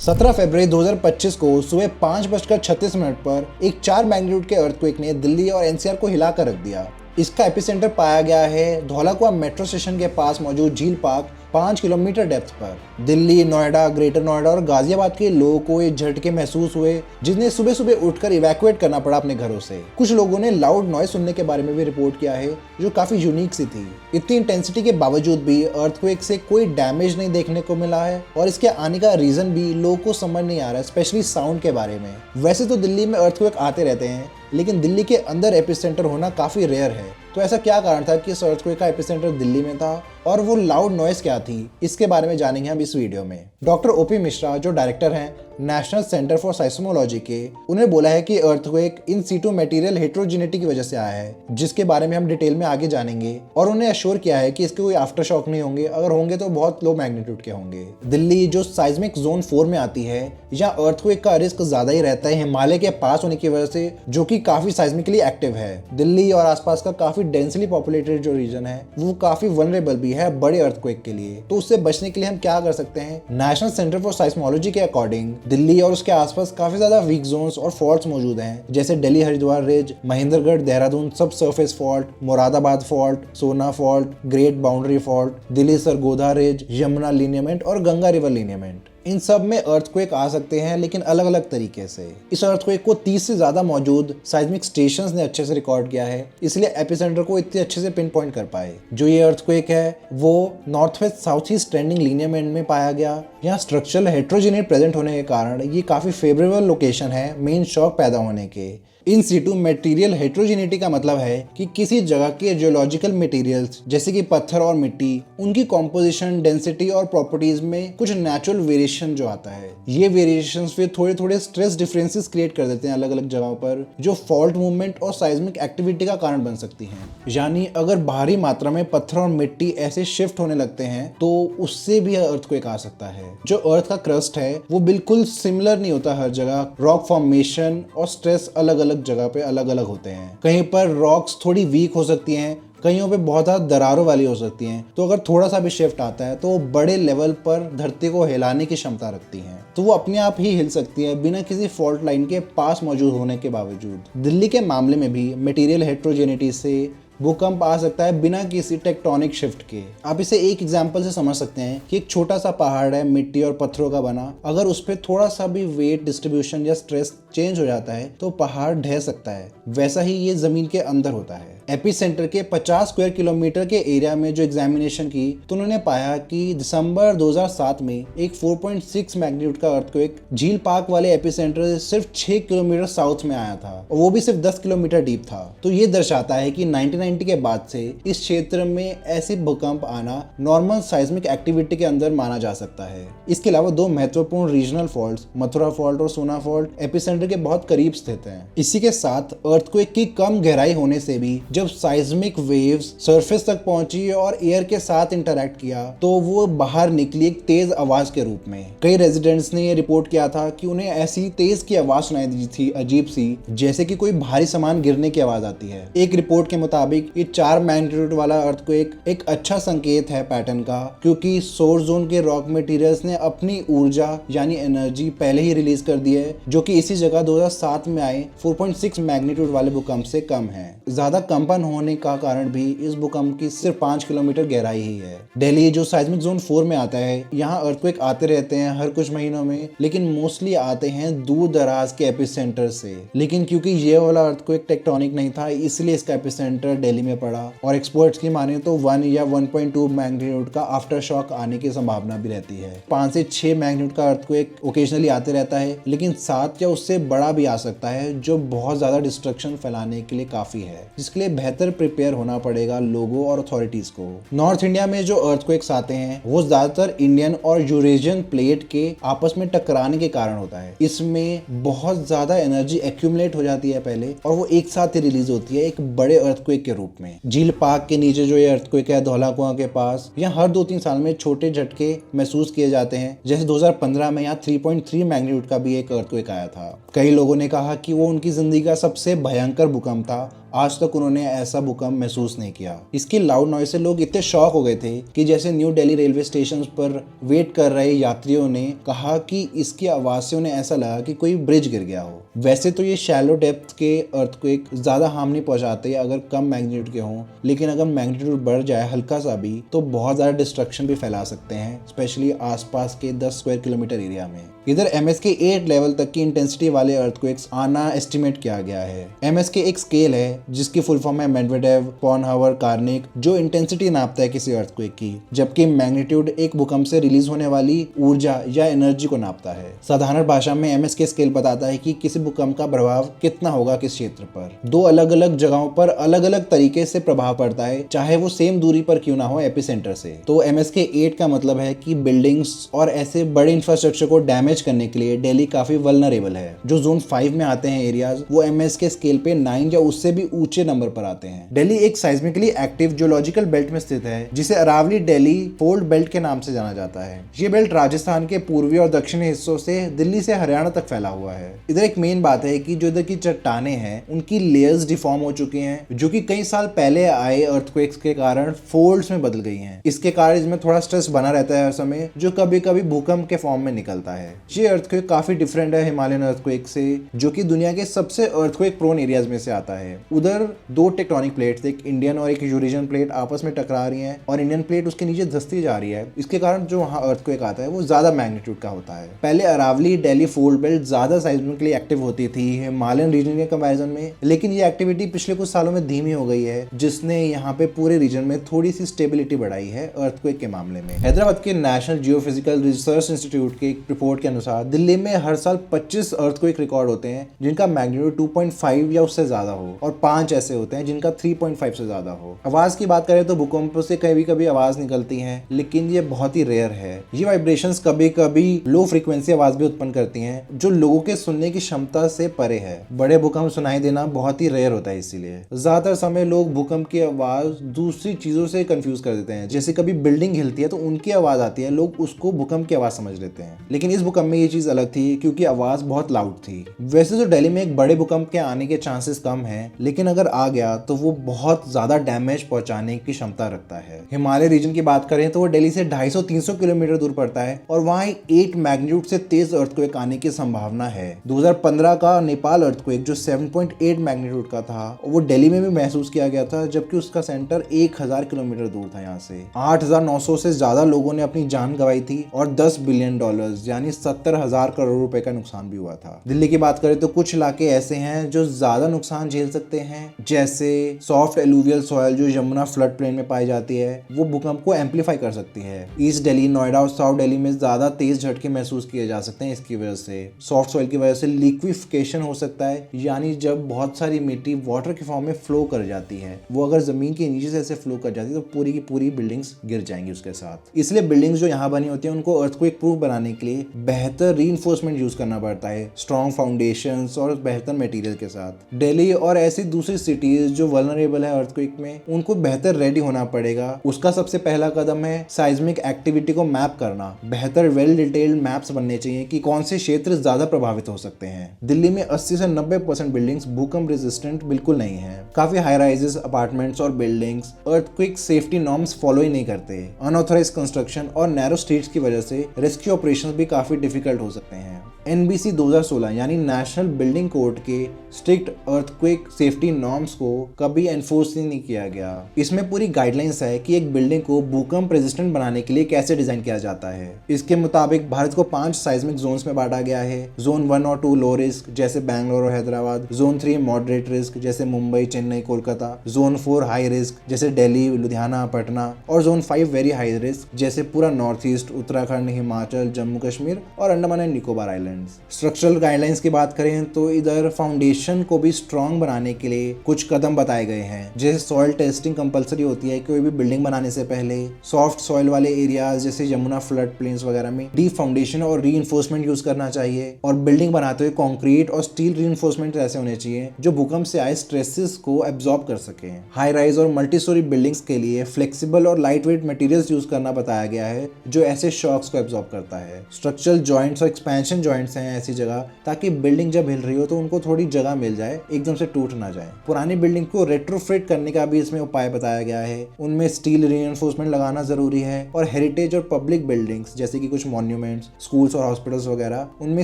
17 फरवरी 2025 को सुबह 5:36 पर एक 4 मैग्नीट्यूड के अर्थक्वेक ने दिल्ली और एनसीआर को हिलाकर रख दिया। इसका एपिसेंटर पाया गया है धौलाकुआं मेट्रो स्टेशन के पास मौजूद झील पार्क 5 किलोमीटर डेप्थ पर। दिल्ली, नोएडा, ग्रेटर नोएडा और गाजियाबाद के लोगों को ये झटके महसूस हुए, जिन्हें सुबह सुबह उठकर इवैक्यूएट करना पड़ा अपने घरों से। कुछ लोगों ने लाउड नॉइज सुनने के बारे में भी रिपोर्ट किया है, जो काफी यूनिक सी थी। इतनी इंटेंसिटी के बावजूद भी अर्थक्वेक से कोई डैमेज नहीं देखने को मिला है और इसके आने का रीजन भी लोगों को समझ नहीं आ रहा है, स्पेशली साउंड के बारे में। वैसे तो दिल्ली में अर्थक्वेक आते रहते हैं, लेकिन दिल्ली के अंदर एपिसेंटर होना काफी रेयर है। तो ऐसा क्या कारण था कि इस अर्थक्वेक का एपिसेंटर दिल्ली में था और वो लाउड नॉइज क्या थी, इसके बारे में जानेंगे हम इस वीडियो में। डॉक्टर ओपी मिश्रा, जो डायरेक्टर हैं नेशनल सेंटर फॉर साइस्मोलॉजी के, उन्हें बोला है कि earthquake in situ material heterogeneity की वजह से आया है, जिसके बारे में हम डिटेल में आगे जानेंगे। और उन्हें अश्योर किया है कि इसके कोई आफ्टर शॉक नहीं होंगे, अगर होंगे तो बहुत लो मैग्नीट्यूड के होंगे। दिल्ली जो साइज्मिक जोन 4 में आती है, यहाँ अर्थक्वेक का रिस्क ज्यादा ही रहता है हिमालय के पास होने की वजह से, जो कि काफी साइज्मिकली एक्टिव है। दिल्ली और आसपास का काफी डेंसली पॉपुलेटेड जो रीजन है, वो काफी वल्नरेबल भी है बड़े अर्थक्वेक के लिए। तो उससे बचने के लिए हम क्या कर सकते हैं? नेशनल सेंटर फॉर साइस्मोलॉजी के अकॉर्डिंग दिल्ली और उसके आसपास काफी ज्यादा वीक जोन्स और फॉल्ट्स मौजूद हैं, जैसे Delhi Haridwar ridge, Mahendragarh Dehradun subsurface fault, Moradabad fault, Sohna fault, great boundary fault, Delhi Sargodha ridge, Yamuna lineament और गंगा रिवर लिनियमेंट। इन सब में अर्थक्वेक आ सकते हैं, लेकिन अलग अलग तरीके से। इस अर्थक्वेक को 30 से ज्यादा मौजूद साइज्मिक स्टेशंस ने अच्छे से रिकॉर्ड किया है, इसलिए एपिसेंटर को इतने अच्छे से पिन पॉइंट कर पाए। जो ये अर्थक्वेक है वो north west south east trending lineament में पाया गया। यहाँ स्ट्रक्चरल हेट्रोजेनिटी प्रेजेंट होने के कारण ये काफी फेवरेबल लोकेशन है मेन शॉक पैदा होने के। इन सीटू मटेरियल हेट्रोजेनिटी का मतलब है कि किसी जगह के जियोलॉजिकल मटेरियल्स जैसे कि पत्थर और मिट्टी, उनकी कॉम्पोजिशन, डेंसिटी और प्रॉपर्टीज में कुछ नेचुरल वेरिएशन जो आता है। ये वेरिएशंस फिर थोड़े थोड़े स्ट्रेस डिफरेंसेस क्रिएट कर देते हैं अलग अलग जगहों पर, जो फॉल्ट मूवमेंट और साइज्मिक एक्टिविटी का कारण बन सकती हैं। यानी अगर भारी मात्रा में पत्थर और मिट्टी ऐसे शिफ्ट होने लगते हैं तो उससे भी अर्थक्वेक आ सकता है। जो अर्थ का क्रस्ट है वो बिल्कुल सिमिलर नहीं होता हर जगह। रॉक फॉर्मेशन और स्ट्रेस अलग अलग जगह पे अलग अलग होते हैं। कहीं पर रॉक्स थोड़ी वीक हो सकती हैं, कहीं पे बहुत ज़्यादा दरारों वाली हो सकती हैं। तो अगर थोड़ा सा भी शिफ्ट आता है तो वो बड़े लेवल पर धरती को हिलाने की क्षमता रखती हैं, तो वो अपने आप ही हिल सकती है बिना किसी फॉल्ट लाइन के पास मौजूद होने के बावजूद। दिल्ली के मामले में भी मटेरियल हेट्रोजेनिटी से भूकंप आ सकता है बिना किसी टेक्टोनिक शिफ्ट के। आप इसे एक एग्जांपल से समझ सकते हैं कि एक छोटा सा पहाड़ है मिट्टी और पत्थरों का बना, अगर उस पर थोड़ा सा भी वेट डिस्ट्रीब्यूशन या स्ट्रेस चेंज हो जाता है तो पहाड़ ढह सकता है। वैसा ही ये जमीन के अंदर होता है। एपिसेंटर के 50 स्क्वायर किलोमीटर के एरिया में जो एग्जामिनेशन की तो उन्होंने पाया कि दिसंबर 2007 में एक 4.6 मैग्नीट्यूड का अर्थक्वेक झील पार्क वाले एपिसेंटर से सिर्फ 6 किलोमीटर साउथ में आया था, और वो भी सिर्फ 10 किलोमीटर डीप था। तो ये दर्शाता है कि 1990 के बाद से इस क्षेत्र में ऐसे भूकंप आना नॉर्मल साइज्मिक एक्टिविटी के अंदर माना जा सकता है। इसके अलावा दो महत्वपूर्ण रीजनल फॉल्ट्स, मथुरा फॉल्ट और सोना फॉल्ट, एपिसेंटर के बहुत करीब स्थित हैं। इसी के साथ अर्थक्वेक की कम गहराई होने से भी जब साइज्मिक वेव्स सरफेस तक पहुंची और एयर के साथ इंटरैक्ट किया तो वो बाहर निकली एक तेज आवाज के रूप में। कई रेजिडेंट्स ने ये रिपोर्ट किया था कि उन्हें ऐसी तेज की आवाज सुनाई दी थी, अजीब सी, जैसे कि कोई भारी सामान गिरने की आवाज आती है। एक रिपोर्ट के मुताबिक ये 4 मैग्नीट्यूड वाला अर्थक्वेक एक अच्छा संकेत है पैटर्न का, क्योंकि सोर्स जोन के रॉक मटेरियल्स ने अपनी ऊर्जा यानी एनर्जी पहले ही रिलीज कर दी है, जो कि इसी जगह 2007 में आए 4.6 मैग्नीट्यूड वाले भूकंप से कम है। ज्यादा कंपन होने का कारण भी इस भूकंप की सिर्फ 5 किलोमीटर गहराई ही है। दिल्ली जो साइज्मिक जोन 4 में आता है, यहाँ अर्थक्वेक आते रहते हैं हर कुछ महीनों में, लेकिन मोस्टली आते हैं दूर दराज के एपिसेंटर से। लेकिन क्योंकि ये वाला अर्थक्वेक टेक्टोनिक नहीं था, इसलिए इसका एपिसेंटर दिल्ली में पड़ा, और एक्सपर्ट्स की माने तो 1 या 1.2 मैग्नीट्यूड का आफ्टर शॉक आने की संभावना भी रहती है। 5 से 6 मैग्नीट्यूड का अर्थक्वेक ओकेजनली आते रहता है, लेकिन 7 या उससे बड़ा भी आ सकता है, जो बहुत ज्यादा डिस्ट्रक्शन फैलाने के लिए काफी है, जिसके लिए बेहतर प्रिपेयर होना पड़ेगा लोगों और अथॉरिटीज को। नॉर्थ इंडिया में जो अर्थक्वेक्स आते हैं वो ज्यादातर इंडियन और यूरेशियन प्लेट के आपस में टकराने के कारण होता है। इसमें बहुत ज्यादा एनर्जी एक्यूमुलेट हो जाती है पहले, और वो एक साथ ही रिलीज होती है एक बड़े अर्थक्वेक के रूप में। झील पार्क के नीचे जो ये अर्थक्वेक है धौलाकुआं के पास, यहाँ हर 2-3 साल में छोटे झटके महसूस किए जाते हैं। जैसे 2015 में यहाँ 3.3 मैग्नीट्यूड का भी एक अर्थक्वेक आया था। कई लोगों ने कहा कि वो उनकी जिंदगी का सबसे भयंकर भूकंप था आज तक उन्होंने ऐसा भूकंप महसूस नहीं किया। इसकी लाउड नॉइज से लोग इतने शॉक हो गए थे कि जैसे न्यू दिल्ली रेलवे स्टेशन पर वेट कर रहे यात्रियों ने कहा कि इसकी आवाज से उन्हें ऐसा लगा कि कोई ब्रिज गिर गया हो। वैसे तो ये शैलो डेप्थ के अर्थक्वेक ज्यादा हार्म नहीं पहुंचाते अगर कम मैग्नीट्यूड के हों, लेकिन अगर मैग्नीट्यूड बढ़ जाए हल्का सा भी तो बहुत ज्यादा डिस्ट्रक्शन भी फैला सकते हैं, स्पेशली आसपास के 10 स्क्वायर किलोमीटर एरिया में। इधर MSK 8 लेवल तक की इंटेंसिटी वाले अर्थक्वेक्स आना एस्टिमेट किया गया है। MSK एक स्केल है जिसकी फुल फॉर्म है मेडवेडेव पॉनहावर कार्निक, जो इंटेंसिटी नापता है किसी अर्थक्वेक की, जबकि मैग्नीट्यूड एक भूकंप से रिलीज होने वाली ऊर्जा या एनर्जी को नापता है। साधारण भाषा में MSK स्केल बताता है कि किसी भूकंप का प्रभाव कितना होगा किस क्षेत्र पर। दो अलग अलग जगहों पर अलग अलग तरीके से प्रभाव पड़ता है, चाहे वो सेम दूरी पर क्यों ना हो एपिसेंटर से। तो MSK 8 का मतलब है कि बिल्डिंग्स और ऐसे बड़े इंफ्रास्ट्रक्चर को डैमेज करने के लिए दिल्ली काफी वल्नरेबल है। जो जोन 5 में आते हैं एरियाज, वो MSK स्केल पे 9 या उससे भी ऊंचे नंबर पर आते हैं। दिल्ली एक साइस्मिकली एक्टिव जियोलॉजिकल बेल्ट में स्थित है जिसे अरावली दिल्ली फोल्ड बेल्ट के नाम से जाना जाता है। ये बेल्ट राजस्थान के पूर्वी और दक्षिणी हिस्सों से दिल्ली से हरियाणा तक फैला हुआ है। इधर एक मेन बात है कि जो इधर की चट्टाने हैं उनकी लेयर्स डिफॉर्म हो चुकी हैं, जो कि कई साल पहले आए अर्थक्वेक्स के कारण फोल्ड्स में बदल गई हैं। इसके कारण इसमें थोड़ा स्ट्रेस बना रहता है हर समय, जो कभी कभी भूकंप के फॉर्म में निकलता है। ये अर्थक्वेक काफी डिफरेंट है हिमालयन अर्थक्वेक से, जो कि दुनिया के सबसे अर्थक्वेक प्रोन एरियाज में से आता है। उधर दो टेक्टोनिक प्लेट्स, एक इंडियन और एक यूरेशियन प्लेट आपस में टकरा रही हैं और इंडियन प्लेट उसके नीचे धंसती जा रही है। इसके कारण जो वहाँ अर्थक्वेक आता है वो ज्यादा मैग्नीट्यूड का होता है। पहले अरावली दिल्ली फोल्ड बेल्ट ज्यादा साइस्मिकली एक्टिव होती थी हिमालयन रीजन के कंपैरिजन में, लेकिन ये एक्टिविटी पिछले कुछ सालों में धीमी हो गई है, जिसने यहाँ पे पूरे रीजन में थोड़ी सी स्टेबिलिटी बढ़ाई है अर्थक्वेक के मामले में। हैदराबाद के नेशनल जियोफिजिकल रिसर्च इंस्टीट्यूट के एक रिपोर्ट के अनुसार दिल्ली में हर साल 25 अर्थक्वेक रिकॉर्ड होते हैं जिनका मैग्नीट्यूड 2.5 या उससे ज्यादा हो, और 5 ऐसे होते हैं जिनका 3.5 से ज्यादा हो। आवाज की बात करें तो भूकंप से कभी कभी आवाज निकलती है, लेकिन ये बहुत ही रेयर है। ये वाइब्रेशंस कभी कभी लो फ्रीक्वेंसी आवाज भी उत्पन्न करती हैं, जो लोगों के सुनने की क्षमता से परे है। बड़े भूकंप सुनाई देना बहुत ही रेयर होता है, इसीलिए ज्यादातर समय लोग भूकंप की आवाज दूसरी चीजों से कंफ्यूज कर देते हैं। जैसे कभी बिल्डिंग हिलती है तो उनकी आवाज आती है, लोग उसको भूकंप की आवाज समझ लेते हैं, लेकिन इस भूकंप में ये चीज अलग थी क्योंकि आवाज बहुत लाउड थी। वैसे तो दिल्ली में एक बड़े भूकंप के आने के चांसेस कम हैं, लेकिन अगर आ गया तो वो बहुत ज्यादा डैमेज पहुंचाने की क्षमता रखता है। हिमालय रीजन की बात करें तो वो दिल्ली से 250-300 किलोमीटर दूर पड़ता है और वहाँ 8 मैग्नीट्यूड से तेज अर्थक्वेक आने की संभावना है। 2015 का नेपाल अर्थक्वेक जो 7.8 मैग्नीट्यूड का था, वो दिल्ली में भी महसूस किया गया था, जबकि उसका सेंटर 1000 किलोमीटर दूर था। यहाँ से 8900 से ज्यादा लोगों ने अपनी जान गंवाई थी और $10 बिलियन यानी 70,000 करोड़ रुपए का नुकसान भी हुआ था। दिल्ली की बात करें तो कुछ इलाके ऐसे हैं जो ज्यादा नुकसान झेल सकते हैं, जैसे सॉफ्ट एलुवियल सॉइल जो यमुना फ्लड प्लेन में पाई जाती है, वो भूकंप को एम्पलीफाई कर सकती है। ईस्ट दिल्ली, नोएडा और साउथ दिल्ली में ज्यादा तेज झटके महसूस किए जा सकते हैं। इसकी वजह से सॉफ्ट सॉइल की वजह से लिक्विफिकेशन हो सकता है, यानी जब बहुत सारी मिट्टी वाटर के फॉर्म में फ्लो कर जाती है, वो अगर जमीन के नीचे से ऐसे फ्लो कर जाती है तो पूरी की पूरी बिल्डिंग्स गिर जाएंगी उसके साथ। इसलिए बिल्डिंग्स जो यहाँ बनी होती है उनको अर्थक्वेक प्रूफ बनाने के लिए बेहतर रीइंफोर्समेंट यूज करना पड़ता है, स्ट्रॉन्ग फाउंडेशंस और बेहतर मटेरियल के साथ। दिल्ली और ऐसी दूसरी सिटीज जो वल्नरेबल है अर्थक्वेक में, उनको बेहतर रेडी होना पड़ेगा। उसका सबसे पहला कदम है साइज्मिक एक्टिविटी को मैप करना। बेहतर वेल डिटेल्ड मैप्स बनने चाहिए कि कौन से क्षेत्र ज्यादा प्रभावित हो सकते हैं। दिल्ली में 80 से 90% बिल्डिंग्स भूकंप रेजिस्टेंट बिल्कुल नहीं है। काफी हाई राइजेस, अपार्टमेंट्स और buildings earthquake safety norms follow ही नहीं करते। अनऑथराइज कंस्ट्रक्शन और नैरो स्ट्रीट्स की वजह से रेस्क्यू ऑपरेशंस भी काफी डिफिकल्ट हो सकते हैं। NBC 2016 यानी नेशनल बिल्डिंग कोड के स्ट्रिक्ट अर्थक्वेक सेफ्टी नॉर्म्स को कभी एनफोर्स नहीं किया गया। इसमें पूरी गाइडलाइंस है कि एक बिल्डिंग को भूकंप रेजिस्टेंट बनाने के लिए कैसे डिजाइन किया जाता है। इसके मुताबिक भारत को 5 साइज्मिक जोन्स में बांटा गया है। जोन 1 और 2 लो रिस्क जैसे बैंगलोर और हैदराबाद, जोन 3 मॉडरेट रिस्क जैसे Mumbai, Chennai, Kolkata, zone 4 high risk जैसे दिल्ली, लुधियाना, पटना, और जोन 5 वेरी हाई रिस्क जैसे पूरा नॉर्थ ईस्ट, उत्तराखंड, हिमाचल, जम्मू कश्मीर और Andaman and Nicobar island. Structural guidelines की बात करें तो इधर फाउंडेशन को भी स्ट्रॉन्ग बनाने के लिए कुछ कदम बताए गए हैं, जैसे सॉइल टेस्टिंग कंपलसरी होती है कोई भी बिल्डिंग बनाने से पहले। सॉफ्ट सॉइल वाले एरियाज जैसे यमुना फ्लड प्लेन्स वगैरह में डीप फाउंडेशन और रीइंफोर्समेंट यूज करना चाहिए, और बिल्डिंग बनाते हुए कंक्रीट और स्टील रीइंफोर्समेंट ऐसे होने चाहिए जो भूकंप से आए स्ट्रेसेस को एब्जॉर्ब कर सके। हाई राइज और मल्टी स्टोरी बिल्डिंग्स के लिए फ्लेक्सिबल और लाइट वेट मटेरियल्स यूज करना बताया गया है जो ऐसे शॉक्स को एब्जॉर्ब करता है। स्ट्रक्चरल जॉइंट्स और एक्सपेंशन जॉइंट पॉइंट्स हैं ऐसी जगह ताकि बिल्डिंग जब हिल रही हो तो उनको थोड़ी जगह मिल जाए, एकदम से टूट ना जाए। पुरानी बिल्डिंग को रेट्रोफिट करने का भी इसमें उपाय बताया गया है। उनमें स्टील रीइंफोर्समेंट लगाना जरूरी है और हेरिटेज और पब्लिक बिल्डिंग्स जैसे कि कुछ मॉन्यूमेंट्स, स्कूल्स और हॉस्पिटल्स वगैरह, उनमें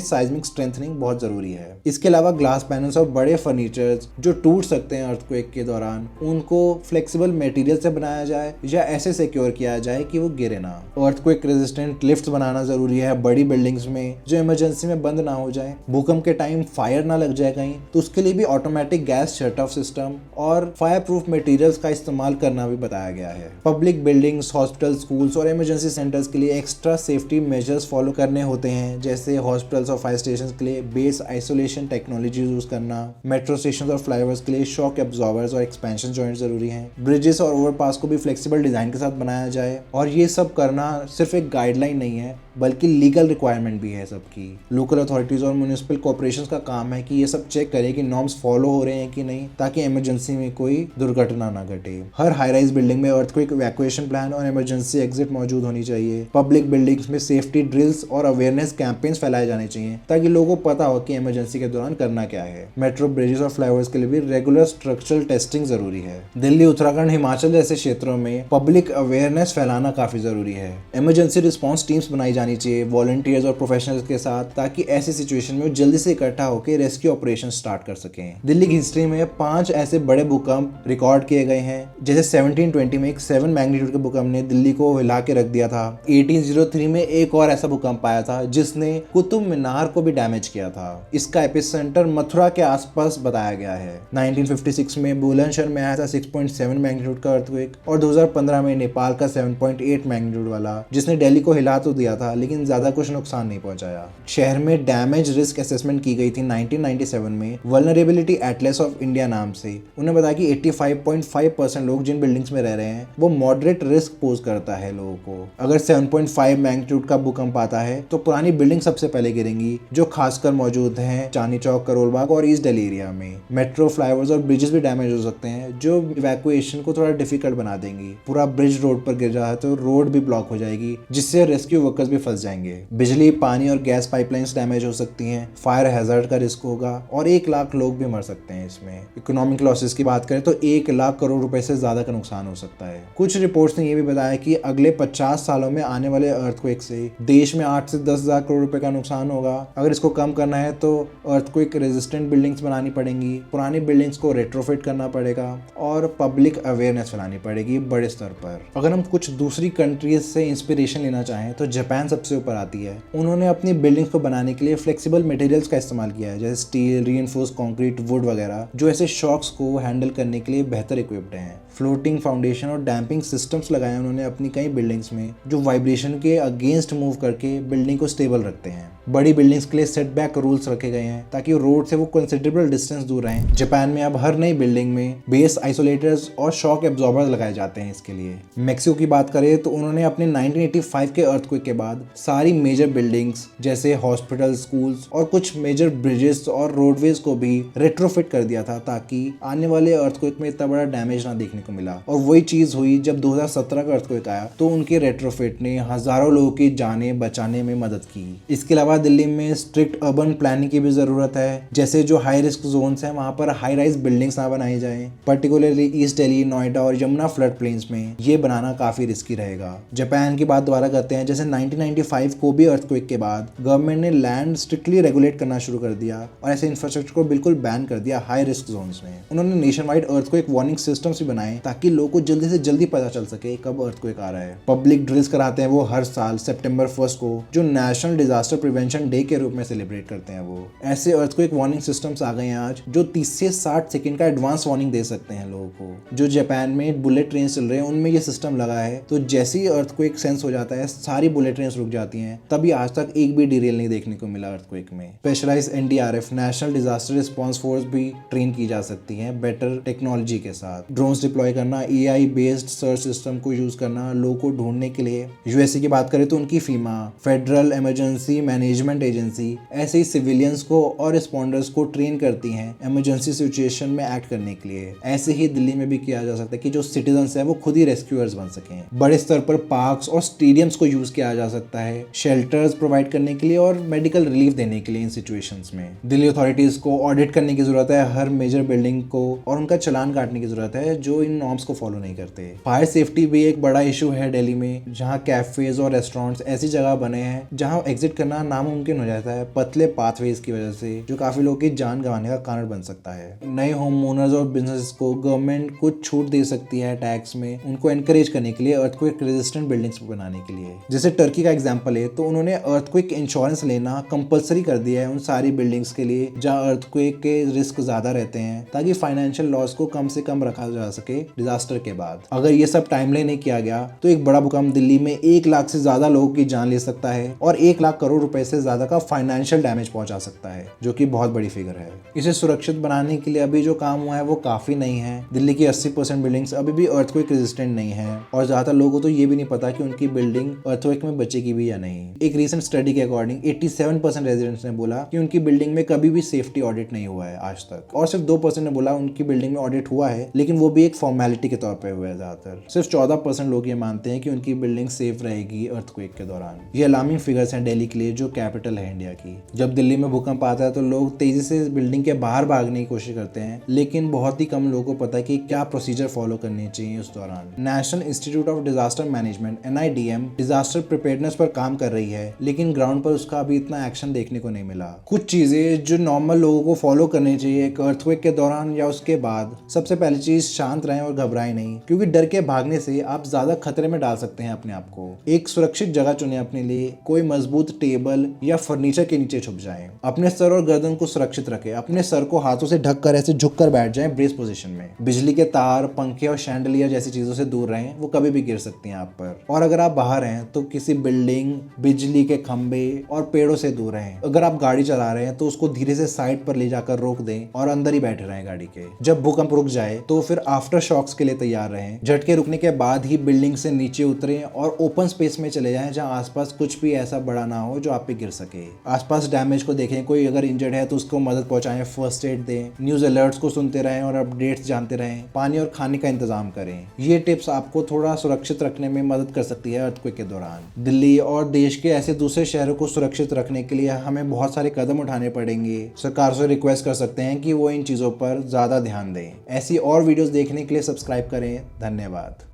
साइज्मिक स्ट्रेंथनिंग बहुत जरूरी है। इसके अलावा ग्लास पैनल्स और बड़े फर्नीचर्स जो टूट सकते हैं अर्थक्वेक के दौरान, उनको फ्लेक्सिबल मटेरियल से बनाया जाए या ऐसे सिक्योर किया जाए कि वो गिरे ना। अर्थक्वेक रेजिस्टेंट लिफ्ट्स बनाना जरूरी है बड़ी बिल्डिंग्स में, जो इमरजेंसी में बंद ना हो जाए। भूकंप के टाइम फायर ना लग जाए कहीं, तो उसके लिए भी automatic gas shut off system और फायर प्रूफ मटेरियल्स का इस्तेमाल करना भी बताया गया है। पब्लिक बिल्डिंग्स, हॉस्पिटल, स्कूल्स और इमरजेंसी सेंटर्स के लिए एक्स्ट्रा सेफ्टी मेजर्स फॉलो करने होते हैं, जैसे हॉस्पिटल्स और फायर स्टेशन के लिए बेस आइसोलेशन टेक्नोलॉजी यूज करना। मेट्रो स्टेशन और फ्लाईओवर्स के लिए शॉक एब्जॉर्बर्स और एक्सपेंशन जॉइंट जरूरी हैं। ब्रिजेस और ओवरपास को भी फ्लेक्सिबल डिजाइन के साथ बनाया जाए। और ये सब करना सिर्फ एक गाइडलाइन नहीं है बल्कि लीगल रिक्वायरमेंट भी है सबकी। लोकल अथॉरिटीज और म्युनिसिपल कॉर्पोरेशंस का काम है कि ये सब चेक करे कि नॉर्म्स फॉलो हो रहे हैं कि नहीं, ताकि इमरजेंसी में कोई दुर्घटना ना घटे। हर हाई राइज बिल्डिंग में अर्थक्वेक इवैक्यूएशन प्लान और इमरजेंसी एग्जिट मौजूद होनी चाहिए। पब्लिक बिल्डिंग्स में सेफ्टी ड्रिल्स और अवेयरनेस कैंपेन्स फैलाए जाने चाहिए ताकि लोगों को पता हो कि इमरजेंसी के दौरान करना क्या है। मेट्रो, ब्रिजेस और फ्लाईओवर्स के लिए भी रेगुलर स्ट्रक्चरल टेस्टिंग जरूरी है। दिल्ली, उत्तराखंड, हिमाचल जैसे क्षेत्रों में पब्लिक अवेयरनेस फैलाना काफी जरूरी है। इमरजेंसी रिस्पॉन्स टीम्स बनाई जानी चाहिए वॉलंटियर्स और प्रोफेशनल्स के साथ, ताकि ऐसी सिचुएशन में वो जल्दी से इकट्ठा होकर रेस्क्यू ऑपरेशन स्टार्ट कर सकें। दिल्ली की हिस्ट्री में 5 ऐसे बड़े भूकंप रिकॉर्ड किए गए हैं, जैसे 1720 में एक 7 मैग्नीट्यूड के भूकंप ने दिल्ली को हिला के रख दिया था। 1803 में एक और ऐसा भूकंप आया था जिसने कुतुब मीनार को भी डैमेज किया था। इसका एपिसेंटर मथुरा के आसपास बताया गया है। 1956 में बुलंदशहर में आया था 6.7 मैग्नीट्यूड का अर्थक्वेक और 2015 में नेपाल का 7.8 मैग्नीट्यूड वाला, जिसने दिल्ली को हिला तो दिया था लेकिन ज्यादा कुछ नुकसान नहीं पहुंचाया। शहर में डैमेज रिस्क असेसमेंट की गई थी 1997 में वल्नरेबिलिटी एटलस ऑफ इंडिया नाम से। उन्हें बताया कि 85.5% लोग जिन बिल्डिंग्स में रह रहे हैं वो मॉडरेट रिस्क पोज करता है लोगों को। अगर 7.5 मैग्नीट्यूड का भूकंप आता है तो पुरानी बिल्डिंग सबसे पहले गिरेंगी, जो खासकर मौजूद हैं चांदनी चौक, करोल बाग और ईस्ट दिल्ली एरिया में। मेट्रो, फ्लाईओवर्स और ब्रिजेस भी डैमेज हो सकते हैं, जो इवैक्यूएशन को थोड़ा डिफिकल्ट बना देंगी। पूरा ब्रिज रोड पर गिर रहा है तो रोड भी ब्लॉक हो जाएगी, जिससे रेस्क्यू वर्कर्स भी फंस जाएंगे। बिजली, पानी और गैस पाइपलाइंस डैमेज हो सकती हैं। फायर हैजर्ड का रिस्क होगा और 1 लाख लोग भी मर सकते हैं इसमें। इकोनॉमिक लॉसेस की बात करें तो 1 लाख करोड़ रुपए से ज्यादा का नुकसान हो सकता है। कुछ रिपोर्ट्स ने यह भी बताया कि अगले 50 सालों में आने वाले अर्थक्वेक से देश में 8 से 10 हजार करोड़ रुपए का नुकसान होगा। अगर इसको कम करना है तो अर्थक्वेक रेजिस्टेंट बिल्डिंग्स बनानी पड़ेंगी, पुरानी बिल्डिंग्स को रेट्रोफिट करना पड़ेगा और पब्लिक अवेयरनेस फैलानी पड़ेगी बड़े स्तर पर। अगर हम कुछ दूसरी कंट्रीज से इंस्पिरेशन लेना चाहें तो जापान सबसे ऊपर आती है। उन्होंने अपनी बिल्डिंग्स को बनाने के लिए फ्लेक्सिबल मटेरियल्स का इस्तेमाल किया है, जैसे स्टील, रीइंफोर्स्ड कंक्रीट, वुड वगैरह, जो ऐसे शॉक्स को हैंडल करने के लिए बेहतर इक्विप्ड हैं। फ्लोटिंग फाउंडेशन और डैम्पिंग सिस्टम्स लगाए उन्होंने अपनी कई बिल्डिंग्स में, जो वाइब्रेशन के अगेंस्ट मूव करके बिल्डिंग को स्टेबल रखते हैं। बड़ी बिल्डिंग्स के लिए सेटबैक रूल्स रखे गए हैं ताकि रोड से वो कंसिडरेबल डिस्टेंस दूर रहें। जापान में अब हर नई बिल्डिंग में बेस आइसोलेटर्स और शॉक एब्जॉर्बर्स लगाए जाते हैं इसके लिए। मैक्सिको की बात करें तो उन्होंने अपने 1985 के अर्थक्वेक के बाद सारी मेजर बिल्डिंग्स जैसे हॉस्पिटल, स्कूल्स और कुछ मेजर ब्रिजेस और रोडवेज को भी रेट्रोफिट कर दिया था, ताकि आने वाले अर्थक्वेक में इतना बड़ा डैमेज ना देखने को मिला। और वही चीज हुई जब 2017 का अर्थक्वेक आया तो उनके रेट्रोफिट ने हजारों लोगों की जानें बचाने में मदद की। इसके अलावा दिल्ली में स्ट्रिक्ट अर्बन प्लानिंग की भी जरूरत है, जैसे जो हाई रिस्क जोन्स हैं वहां पर हाई राइज बिल्डिंग्स ना बनाई जाएं। पर्टिकुलरली ईस्ट दिल्ली, नोएडा और यमुना फ्लड प्लेन्स में ये बनाना काफी रिस्की रहेगा। जापान की बात दोबारा करते हैं, जैसे 1995 को भी अर्थक्वेक के बाद गवर्नमेंट ने लैंड स्ट्रिक्टली रेगुलेट करना शुरू कर दिया और ऐसे इंफ्रास्ट्रक्चर को बिल्कुल बैन कर दिया हाई रिस्क जोन्स में। उन्होंने nation wide earthquake warning systems भी बनाए ताकि लोगों को जल्दी से जल्दी पता चल सके कब अर्थक्वेक आ रहा है। पब्लिक ड्रिल्स कराते हैं वो हर साल सितंबर 1 को, जो नेशनल डिजास्टर प्रिवेंशन डे के रूप में सेलिब्रेट करते हैं वो। ऐसे अर्थक्वेक वार्निंग सिस्टम्स आ गए हैं आज, जो 30 से 60 सेकंड का एडवांस वार्निंग दे सकते हैं लोगों को। जो जापान में बुलेट ट्रेन चल रहे हैं उनमें ये सिस्टम लगा है, तो जैसे ही अर्थक्वेक सेंस हो जाता है सारी बुलेट ट्रेन रुक जाती हैं। तभी आज तक एक भी डिरेल नहीं देखने को मिला अर्थक्वेक में। Specialised NDRF, national disaster response force भी ट्रेन की जा सकती है बेटर टेक्नोलॉजी के साथ। ड्रोन्स डिप्लॉय डिप्लॉय करना, AI बेस्ड सर्च सिस्टम को यूज करना लोगों को ढूंढने के लिए। यूएसए की बात करें तो उनकी फीमा, फेडरल इमरजेंसी मैनेजमेंट एजेंसी, ऐसे ही सिविलियंस को और रिस्पॉन्डर्स को ट्रेन करती हैं इमरजेंसी सिचुएशन में एक्ट करने के लिए। ऐसे ही दिल्ली में भी किया जा सकता है कि जो सिटीजन्स हैं वो खुद ही रेस्क्यूअर्स बन सकें। बड़े स्तर पर पार्क्स और स्टेडियम्स को यूज किया जा सकता है शेल्टर्स प्रोवाइड करने के लिए और मेडिकल रिलीफ देने के लिए इन सिचुएशंस में। दिल्ली अथॉरिटीज को ऑडिट करने की जरूरत है हर मेजर बिल्डिंग को, और उनका चालान काटने की जरूरत है जो इन नॉर्म्स को फॉलो नहीं करते। फायर सेफ्टी भी एक बड़ा इशू है दिल्ली में, जहां कैफेज और रेस्टोरेंट्स ऐसी जगह बने हैं जहां एग्जिट करना नामुमकिन हो जाता है पतले पाथवेज की वजह से, जो काफी लोगों की जान गंवाने का कारण बन सकता है। नए होम ओनर्स और बिजनेस को गवर्नमेंट कुछ छूट दे सकती है टैक्स में, उनको एनकरेज करने के लिए अर्थक्वेक रेजिस्टेंट बिल्डिंग्स बनाने के लिए। जैसे टर्की का एग्जांपल है तो उन्होंने अर्थक्वेक इंश्योरेंस लेना कंपलसरी कर दिया है उन सारी बिल्डिंग्स के लिए जहां अर्थक्वेक के रिस्क ज्यादा रहते हैं, ताकि फाइनेंशियल लॉस को कम से कम रखा जा सके डिजास्टर के बाद। अगर ये सब टाइमली नहीं किया गया तो एक बड़ा भूकंप दिल्ली में 1 लाख से ज्यादा लोगों की जान ले सकता है और 1 लाख करोड़ रुपए से ज्यादा का फाइनेंशियल डैमेज पहुंचा सकता है, जो कि बहुत बड़ी फिगर है। इसे सुरक्षित बनाने के लिए अभी जो काम हुआ है वो काफी नहीं है। दिल्ली की 80% बिल्डिंग्स अभी भी अर्थक्वेक रेजिस्टेंट नहीं है और ज्यादातर लोगों को तो ये भी नहीं पता कि उनकी बिल्डिंग अर्थक्वेक में बचेगी भी या नहीं। एक रीसेंट स्टडी के अकॉर्डिंग 87% रेजिडेंट्स ने बोला कि उनकी बिल्डिंग में कभी भी सेफ्टी ऑडिट नहीं हुआ है आज तक, और सिर्फ 2% ने बोला उनकी बिल्डिंग में ऑडिट हुआ है, लेकिन वो भी एक फॉर्मेलिटी के तौर पे हुआ है। ज्यादातर सिर्फ 14% लोग ये मानते हैं कि उनकी बिल्डिंग सेफ रहेगी अर्थक्वेक के दौरान। ये अलार्मिंग फिगर्स हैं दिल्ली के लिए, जो कैपिटल है इंडिया की। जब दिल्ली में भूकंप आता है तो लोग तेजी से बिल्डिंग के बाहर भागने की कोशिश करते हैं, लेकिन बहुत ही कम लोगों को पता है कि क्या प्रोसीजर फॉलो करनी चाहिए उस दौरान। National institute of disaster management NIDM disaster preparedness पर काम कर रही है, लेकिन ग्राउंड पर उसका अभी इतना एक्शन देखने को नहीं मिला। कुछ चीजें जो नॉर्मल लोगों को फॉलो करनी चाहिए एक अर्थक्वेक के दौरान या उसके बाद। सबसे पहली चीज, शांत रहें और घबराएं नहीं, क्योंकि डर के भागने से आप ज्यादा खतरे में डाल सकते हैं अपने आप को। एक सुरक्षित जगह चुनें अपने लिए, कोई मजबूत टेबल या फर्नीचर के नीचे छुप जाएं। अपने सर और गर्दन को सुरक्षित रखें, अपने सर को हाथों से ढककर ऐसे झुककर बैठ जाएं ब्रेस पोजीशन में। बिजली के तार, पंखे और शैंडलियर जैसी चीजों से दूर रहें, वो कभी भी गिर सकती हैं आप पर। और अगर आप बाहर हैं तो किसी बिल्डिंग, बिजली के खंबे और पेड़ों से दूर रहें। अगर आप गाड़ी चला रहे हैं तो उसको धीरे से साइड पर ले जाकर रोक दें और अंदर ही बैठे रहें गाड़ी के। जब भूकंप रुक जाए तो फिर आफ्टर शॉक्स के लिए तैयार रहें। झटके रुकने के बाद ही बिल्डिंग से नीचे उतरें और ओपन स्पेस में चले जाएं जहां आसपास कुछ भी ऐसा बड़ा ना हो जो आप पे गिर सके। आसपास डैमेज को देखें, कोई अगर इंजर्ड है तो उसको मदद पहुंचाएं, फर्स्ट एड दें। न्यूज अलर्ट्स को सुनते रहें और अपडेट्स जानते रहें। पानी और खाने का इंतजाम करें। ये टिप्स आपको थोड़ा सुरक्षित रखने में मदद कर सकती है अर्थक्वेक के दौरान। दिल्ली और देश के ऐसे दूसरे शहरों को सुरक्षित रखने के लिए हमें बहुत सारे कदम उठाने पड़ेंगे। सरकार से रिक्वेस्ट कर सकते हैं कि वो इन चीजों पर ज्यादा ध्यान दें। ऐसी और वीडियोस देखने के लिए सब्सक्राइब करें। धन्यवाद।